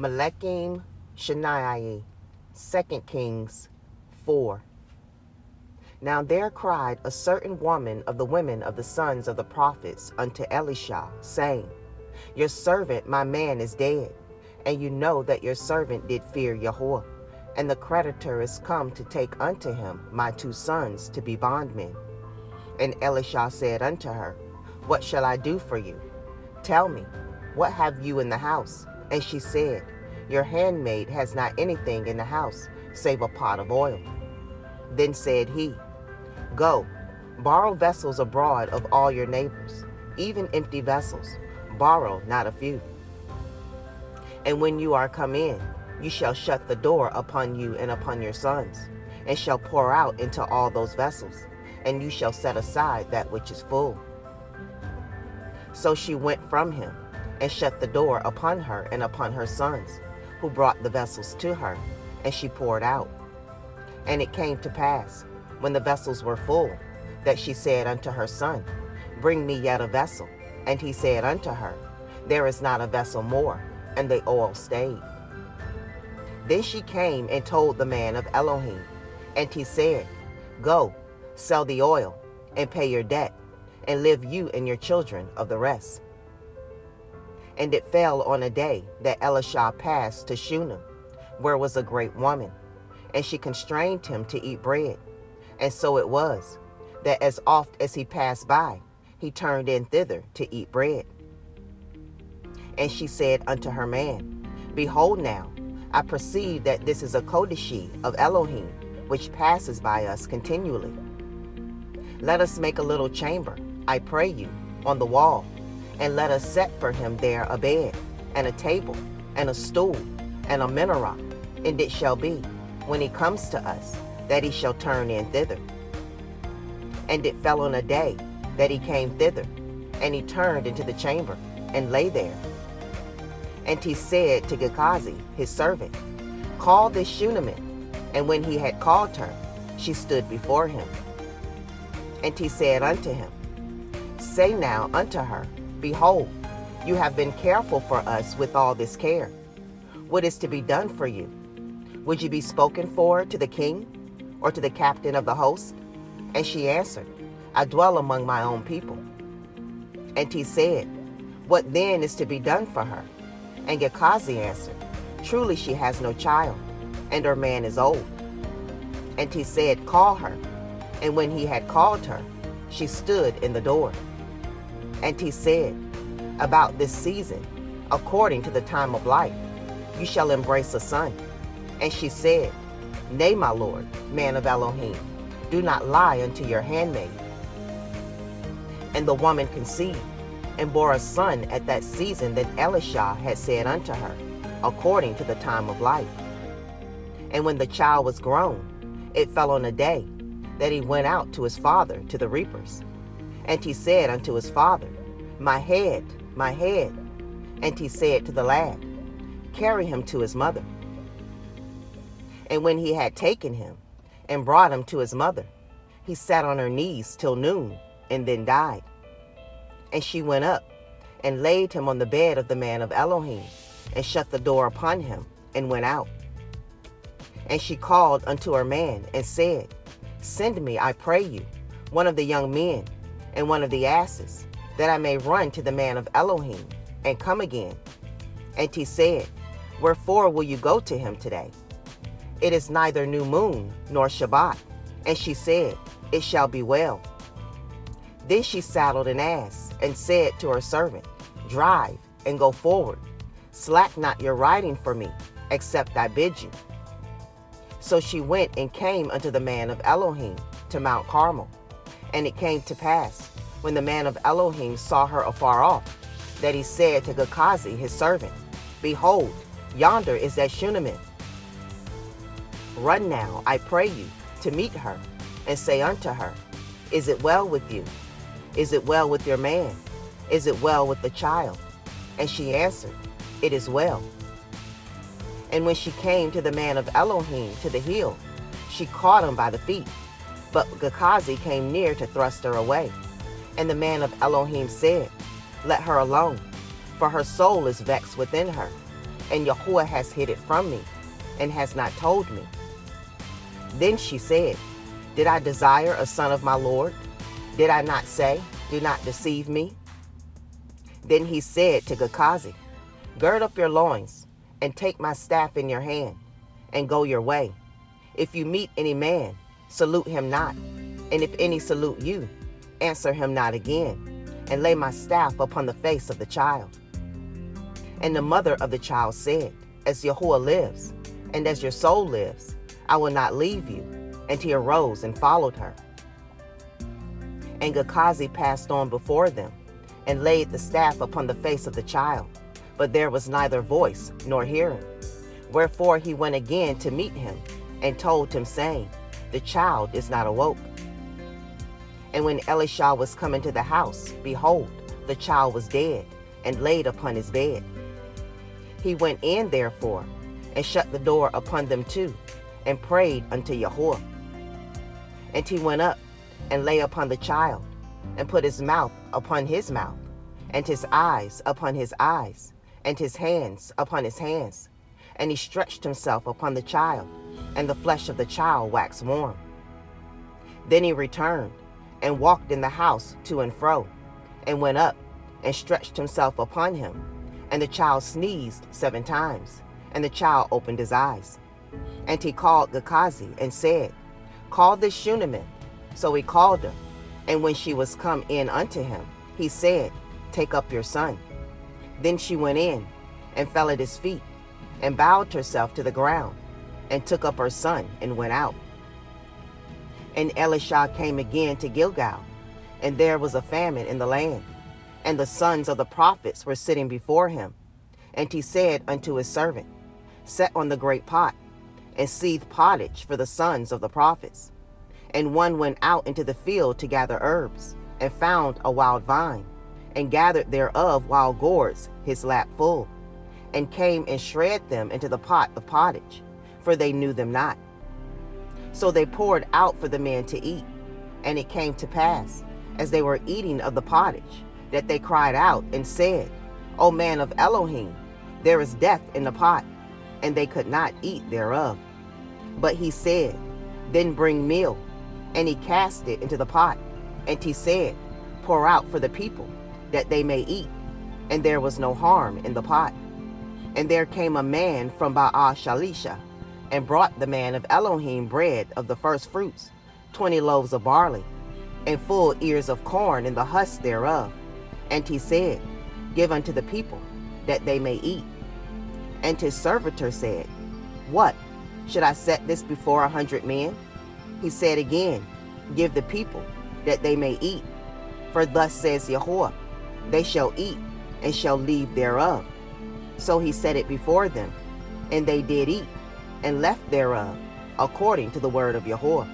MELEKIYM, SHENIY, 2 Kings 4. Now there cried a certain woman of the women of the sons of the prophets unto Elisha, saying, Your servant my man is dead, and you know that your servant did fear Yahweh, and the creditor is come to take unto him my 2 sons to be bondmen. And Elisha said unto her, What shall I do for you? Tell me, what have you in the house? And she said, Your handmaid has not anything in the house, save a pot of oil. Then said he, Go, borrow vessels abroad of all your neighbors, even empty vessels, borrow not a few. And when you are come in, you shall shut the door upon you and upon your sons, and shall pour out into all those vessels, and you shall set aside that which is full. So she went from him, and shut the door upon her and upon her sons, who brought the vessels to her, and she poured out. And it came to pass, when the vessels were full, that she said unto her son, Bring me yet a vessel. And he said unto her, There is not a vessel more, and the oil stayed. Then she came and told the man of Elohim, and he said, Go, sell the oil, and pay your debt, and live you and your children of the rest. And it fell on a day that Elisha passed to Shunem, where was a great woman, and she constrained him to eat bread. And so it was, that as oft as he passed by, he turned in thither to eat bread. And she said unto her man, Behold now, I perceive that this is a Kodeshi of Elohim, which passes by us continually. Let us make a little chamber, I pray you, on the wall, and let us set for him there a bed, and a table, and a stool, and a menorah. And it shall be, when he comes to us, that he shall turn in thither. And it fell on a day that he came thither, and he turned into the chamber, and lay there. And he said to Gehazi, his servant, Call this Shunammite. And when he had called her, she stood before him. And he said unto him, Say now unto her, Behold, you have been careful for us with all this care. What is to be done for you? Would you be spoken for to the king, or to the captain of the host? And she answered, I dwell among my own people. And he said, What then is to be done for her? And Gehazi answered, Truly she has no child, and her man is old. And he said, Call her. And when he had called her, she stood in the door. And he said, About this season, according to the time of life, you shall embrace a son. And she said, Nay, my lord, man of Elohim, do not lie unto your handmaid. And the woman conceived, and bore a son at that season that Elisha had said unto her, according to the time of life. And when the child was grown, it fell on a day that he went out to his father to the reapers. And he said unto his father, My head, my head. And he said to the lad, Carry him to his mother. And when he had taken him, and brought him to his mother, he sat on her knees till noon, and then died. And she went up, and laid him on the bed of the man of Elohim, and shut the door upon him, and went out. And she called unto her man, and said, Send me, I pray you, one of the young men, and one of the asses, that I may run to the man of Elohim, and come again. And he said, Wherefore will you go to him today? It is neither new moon, nor Shabbat. And she said, It shall be well. Then she saddled an ass, and said to her servant, Drive, and go forward. Slack not your riding for me, except I bid you. So she went and came unto the man of Elohim to Mount Carmel. And it came to pass, when the man of Elohim saw her afar off, that he said to Gehazi his servant, Behold, yonder is that Shunammite. Run now, I pray you, to meet her, and say unto her, Is it well with you? Is it well with your man? Is it well with the child? And she answered, It is well. And when she came to the man of Elohim to the hill, she caught him by the feet. But Gehazi came near to thrust her away. And the man of Elohim said, Let her alone, for her soul is vexed within her. and Yahuwah has hid it from me, and has not told me. Then she said, Did I desire a son of my Lord? Did I not say, Do not deceive me? Then he said to Gehazi, Gird up your loins, and take my staff in your hand, and go your way. If you meet any man, salute him not, and if any salute you, answer him not again, and lay my staff upon the face of the child. And the mother of the child said, As Yahuwah lives, and as your soul lives, I will not leave you. And he arose and followed her. And Gehazi passed on before them, and laid the staff upon the face of the child, but there was neither voice nor hearing. Wherefore he went again to meet him, and told him, saying, The child is not awoke. And when Elisha was come into the house, behold, the child was dead, and laid upon his bed. He went in therefore, and shut the door upon them two, and prayed unto Yahuwah. And he went up, and lay upon the child, and put his mouth upon his mouth, and his eyes upon his eyes, and his hands upon his hands. And he stretched himself upon the child, and the flesh of the child waxed warm. Then he returned, and walked in the house to and fro, and went up, and stretched himself upon him. And the child sneezed 7 times, and the child opened his eyes. And he called Gehazi, and said, Call this Shunammite. So he called her, and when she was come in unto him, he said, Take up your son. Then she went in, and fell at his feet, and bowed herself to the ground, and took up her son, and went out. And Elisha came again to Gilgal, and there was a famine in the land, and the sons of the prophets were sitting before him. And he said unto his servant, Set on the great pot, and seethe pottage for the sons of the prophets. And one went out into the field to gather herbs, and found a wild vine, and gathered thereof wild gourds his lap full, and came and shred them into the pot of pottage, for they knew them not. So they poured out for the men to eat. And it came to pass, as they were eating of the pottage, that they cried out and said, O man of Elohim, there is death in the pot. And they could not eat thereof. But he said, Then bring meal. And he cast it into the pot. And he said, Pour out for the people, that they may eat. And there was no harm in the pot. And there came a man from Baal Shalisha, and brought the man of Elohim bread of the first fruits, 20 loaves of barley, and full ears of corn in the husk thereof. And he said, Give unto the people, that they may eat. And his servitor said, What? Should I set this before 100 men? He said again, Give the people, that they may eat. For thus says Yahuwah, They shall eat, and shall leave thereof. So he set it before them, and they did eat, and left thereof, according to the word of Yahuwah.